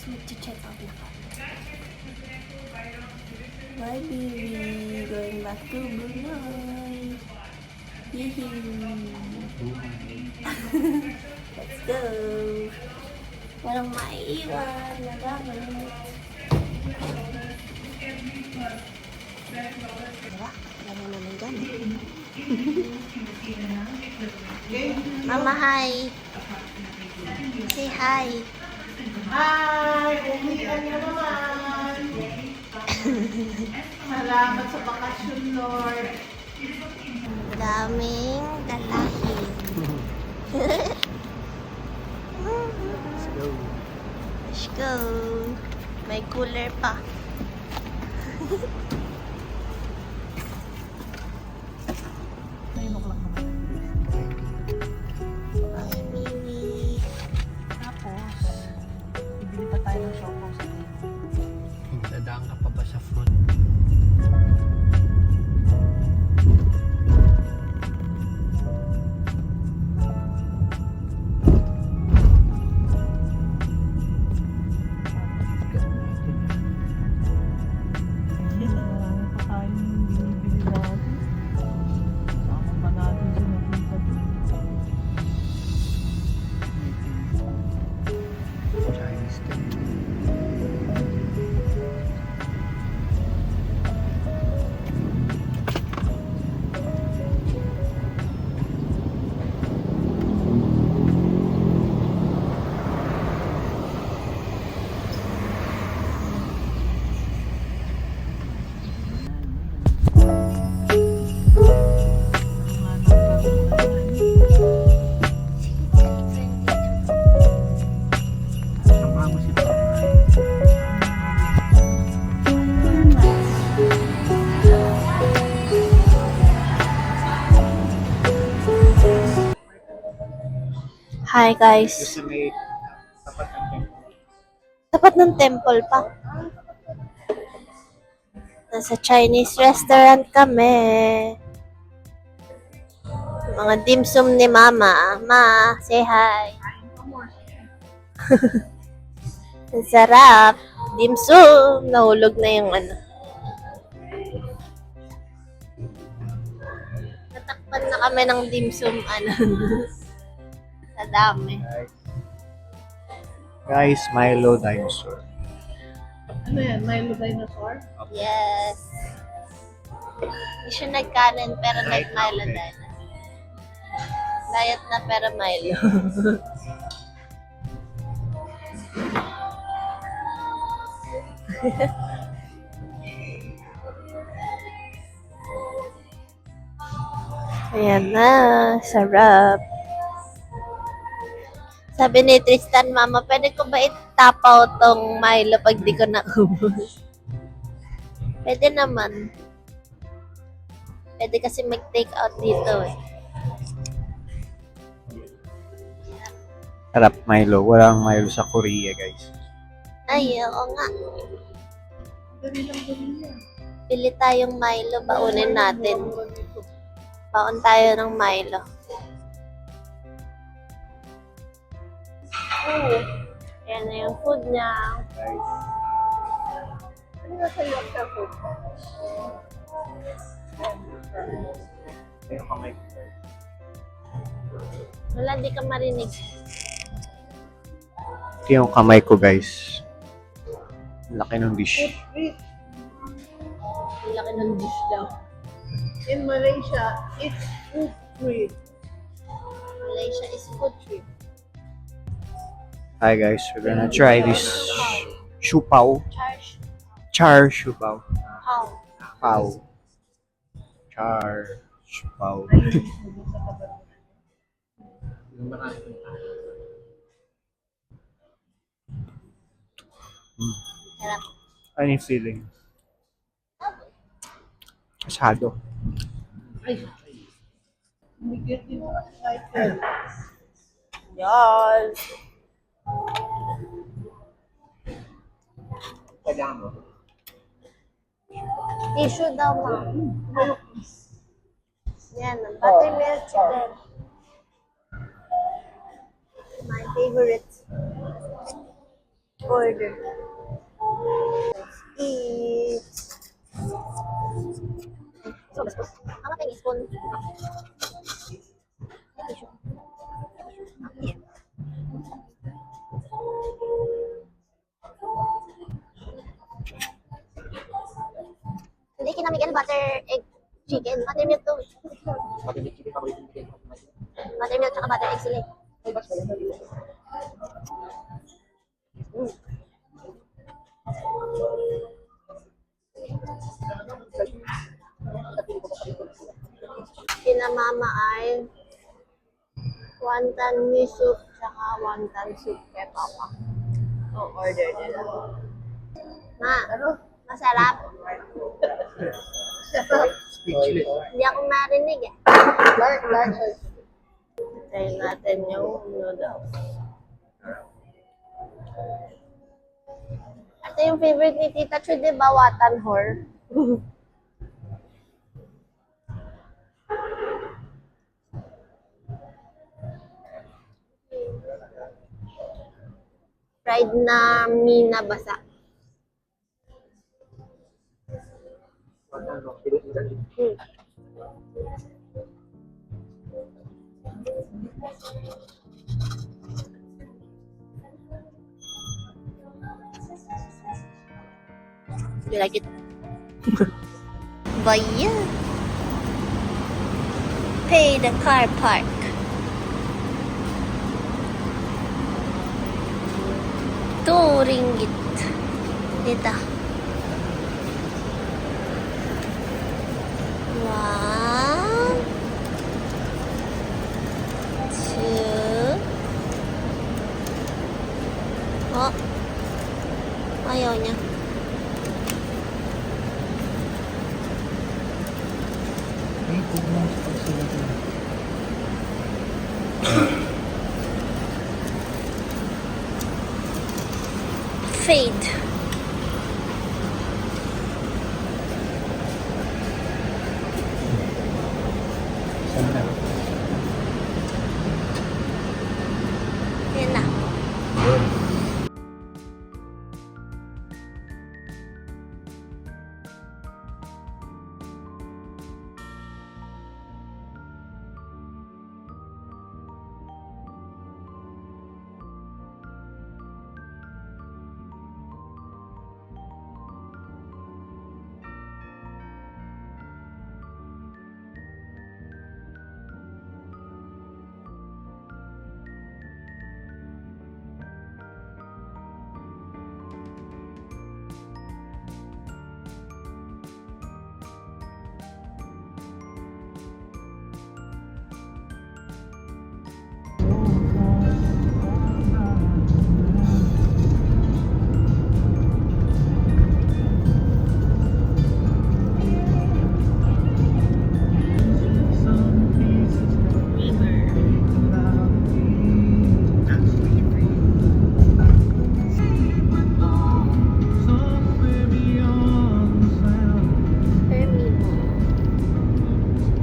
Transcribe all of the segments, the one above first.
Mag-check out na kami. Bye, baby. Going back to Brunei. Yee-hee. Let's go. Walang maiiwan na gamit. Diba? Laro naman dyan. Mama, hi. Say hi. Hi! Umiiwan niyo naman! Salamat sa bakasyon, Lord! Daming dalahin. Let's go. Let's go. May cooler pa. Ay, Mimi. Tapos, bibili pa tayo ng choco sa Dadaan ka pa ba sa fruit? Marami pa tayong binibili natin. Sama pa natin sa nakita dito. Chinese tea. Sama mo si Papa. Hi, guys. Kasi may tapat ng temple. Tapat ng temple pa. Nasa Chinese restaurant kami. Mga dim sum ni Mama. Ma, say hi. Ang sarap. Dim sum. Nahulog na yung ano. Natakpan na kami ng dim sum. Ano. Sa dami. Guys, Milo dinosaur. Ano yan? Milo dinosaur? Yes. Hindi siya nagkanin pero Right now, nag-Milo okay. din. Diet na pero Milo. Ayan na. Sarap. Sabi ni Tristan, Mama, pwede ko ba itapaw tong Milo pag di ko naubos? Pwede naman. Pwede kasi mag-take out dito eh. Sarap Milo. Walang Milo sa Korea, guys. Ay, oo nga. Dali lang dali yan. Pili tayong Milo, baunin natin. Baon tayo ng Milo. Ayan na yung food niya. Guys, Ano na sa'yo sa food? ayun kamay ko. Wala, di ka marinig. Ito yung kamay ko, guys. Laki ng dish. Food Ang laki ng dish daw. in Malaysia, it's food trip. Malaysia is food trip. Hi guys, we're gonna try this shupao. Charge. Char shupao. How? Pao. Char shupao. Sarap. Ano yung feeling? Asado. Ay, we get excited. Yes. Kailangan mo. Tissue daw, ma'am. Yan, buttermilk chicken. My favorite. Order. Eat. So, bastos. Ama kayo spoon. Tissue. Tissue. Hindi kinamigyan butter egg chicken. Buttermilk to. Buttermilk tsaka butter egg sila eh. Mm. Kina mama ay wonton mee soup tsaka wonton soup kay papa. So, order nila. Ma, masarap. Hindi ako marinig eh. Try natin yung noodles. Ito yung favorite ni Tita Chu, di ba? Watan Hor. Fried na mina basa. Hmm. You like it? Bayan. Pay the car park. ₱2. Dito. One, two. Oh. Ayaw niya. Ay, kung lang sa pagsulat. Fade. Sana. Yan na.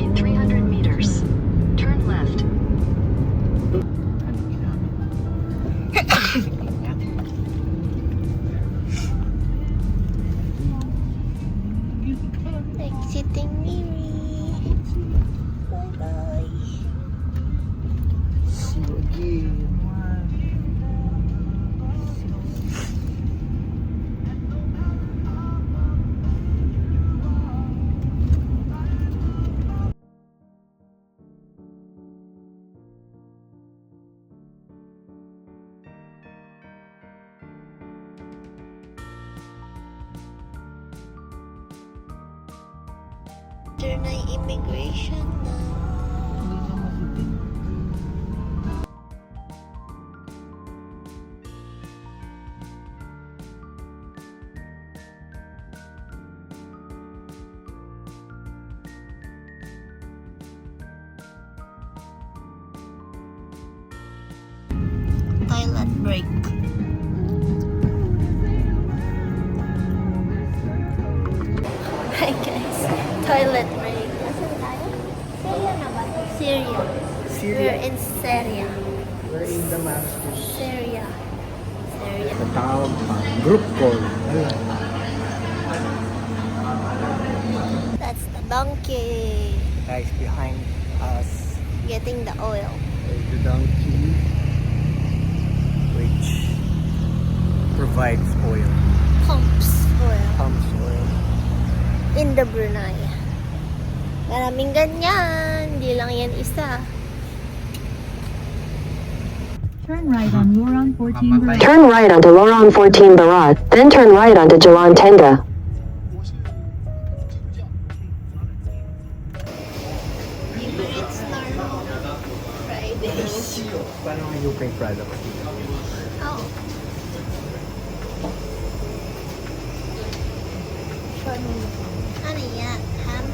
In 300 meters, turn left. Exiting Miri. Bye-bye. See you again. After na yung immigration na. Hindi na masitin. Toilet break. Hi guys. Toilet break. Nasaan tayo? Syria na ba? Syria. We're in Syria. We're in Damascus. Syria. There you go. Tatawag pa. Group call. That's the donkey Guys, behind us getting the oil. is the donkey which provides oil. Pumps oil Pumps oil. in the Brunei. Maraming ganyan. Hindi lang yan isa. Turn right on Lorong 14 Barat. Turn right onto Lorong 14 Barat, then turn right onto Jalan Tenda. It's normal Fridays. Paano ang UK Prada mo? Oh. Ano yan? Ham?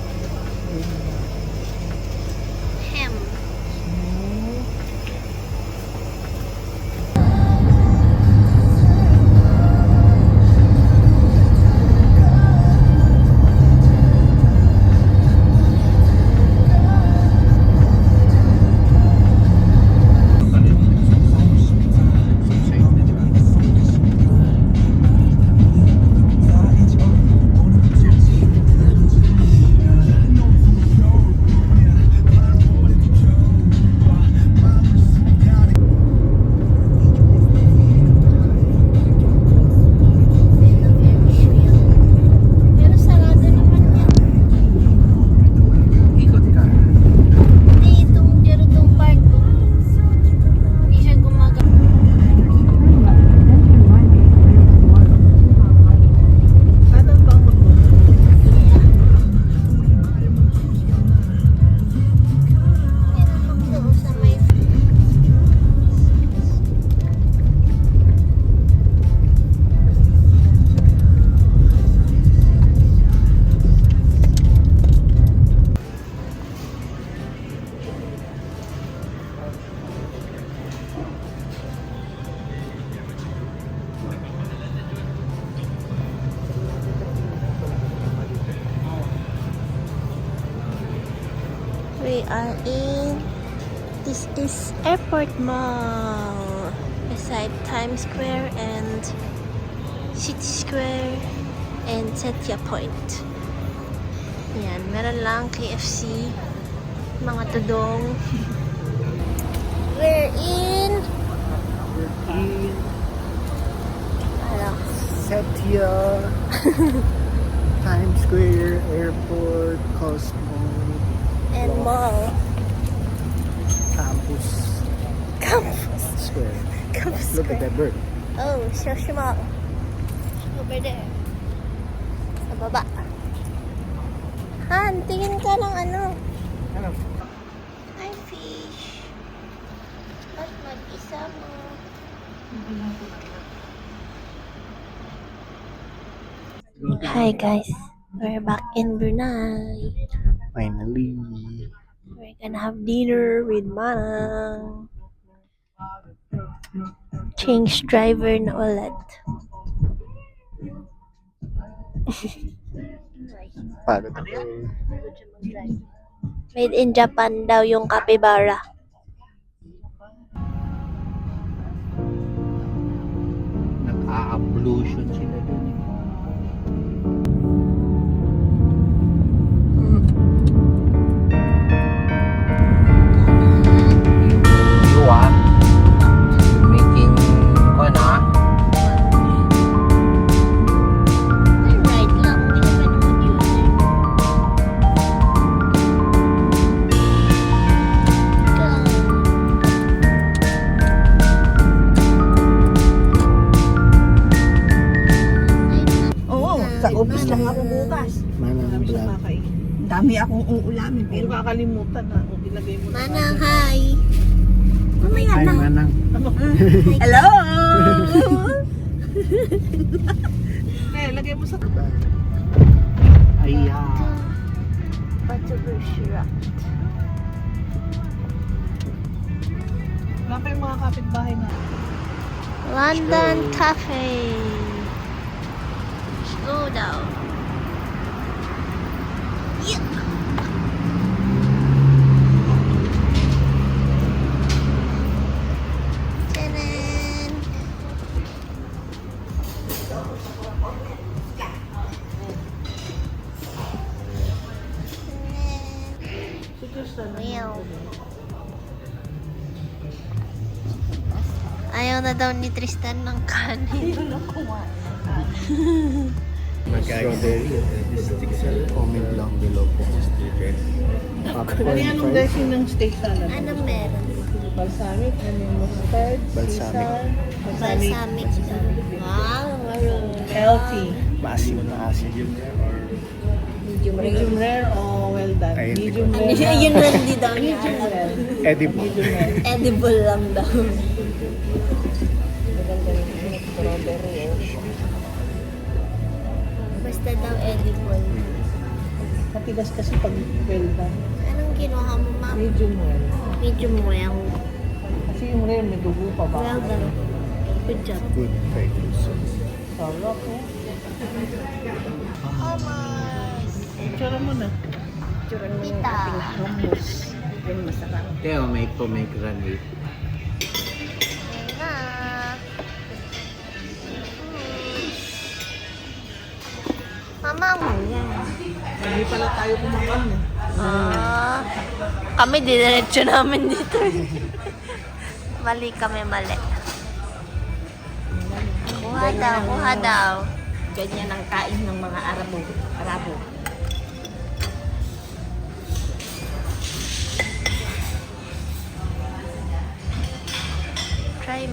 Ham. Pero sarado naman yan. Ikot ka. Hindi, itong Geraldong Park. Hindi siya gumagana. Ano ba mo? Meron ako sa may... We are in... This is Airport Mall. Beside Times Square and City Square and Setia Point. Yan, meron lang KFC, mga tudong. We're in... Ano? Setia, Times Square, Airport, Cosmo, And mall. Campus Square. Campus Look at that bird. Oh, Shoshi Mall. Over there. Sa baba. Han, tingin ka ng ano. Ano? Hi, fish. Ba't mag-isa mo? Hi guys, we're back in Brunei. Finally. We're gonna have dinner with Manang. Change driver na ulit. Paano to? Made in Japan daw yung capybara. Nag-a-pollution sila dun. You are making Turn right lang, hindi ka na mag-user. Go. Oo, sa office lang ako bukas. Manang Marami siyang vlog. makain. Ang dami akong uulamin. Pero Pero kakalimutan na. O ilagay mo na. Manang, hi. mamaya Hi, na. Manang. Hello! Eh, lagay mo sa... Ayan. Butterbush Wala pa yung mga kapitbahay na. London Cafe. Slow down. Yeah. Tanan. Meow. Ayaw na daw ni Tristan ng kanin. Strawberry. Comment lang below kung sticker. Ano yan ang dressing ng steak salad? Ano meron? Balsamic, ano yung mustard, Balsamic. Caesar, Balsamic. Wow, maroon. healthy. Maasim na asim. Medium rare o well done? Ay, hindi Medium ko. rare. Yun na hindi daw niya Medium alam. rare. Edible. Medium rare. Edible lang daw. Maganda yung strawberry. Basta daw edible. Matigas kasi pag well done. Anong kinuha mo, ma'am? Medium rare. Medium well. Kasi yung rare may dugo pa ba? Well done. Good job. Good. Thank you. Sarap eh. Oh, mas. Tsura mo na. Tsura mo yung ating Hummus. Yan masarap. Teo, may pomegranate. Ayan na. Mama mo yan. Hindi pala tayo kumakain eh. Kami diretso namin dito. Mali kami, mali. Kuha daw, kuha daw. Ganyan ang kain ng mga Arabo. Try.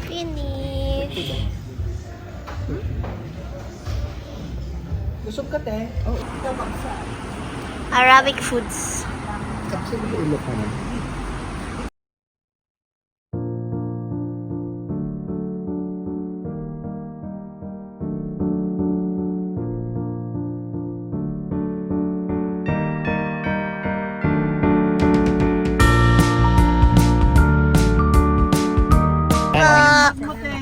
Finish. Busog ka te. Arabic foods. Actually, ulo ka na.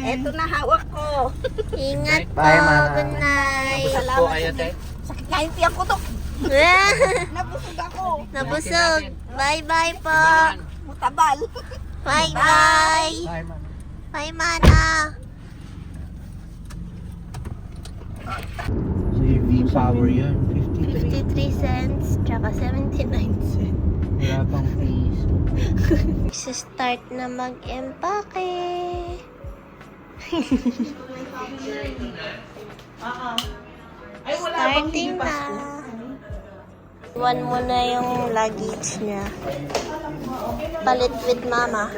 Eto na hawak ko. Ingat po. Bye, Ma. Good night. Po kayo, te. Sakit kain tiyak ko to. Nabusog ako. Nabusog. Bye-bye po. Mutabal. Bye-bye. Bye, man. Bye, Mana. So, yung V-Power yun. 53. 53 cents, tsaka 79 cents. Wala pang fees. Start na mag-empake. Ay wala bang Starting hindi na. Iwan mo na yung luggage niya. Palit with mama.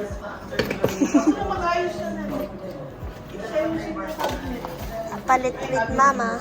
Palit with mama.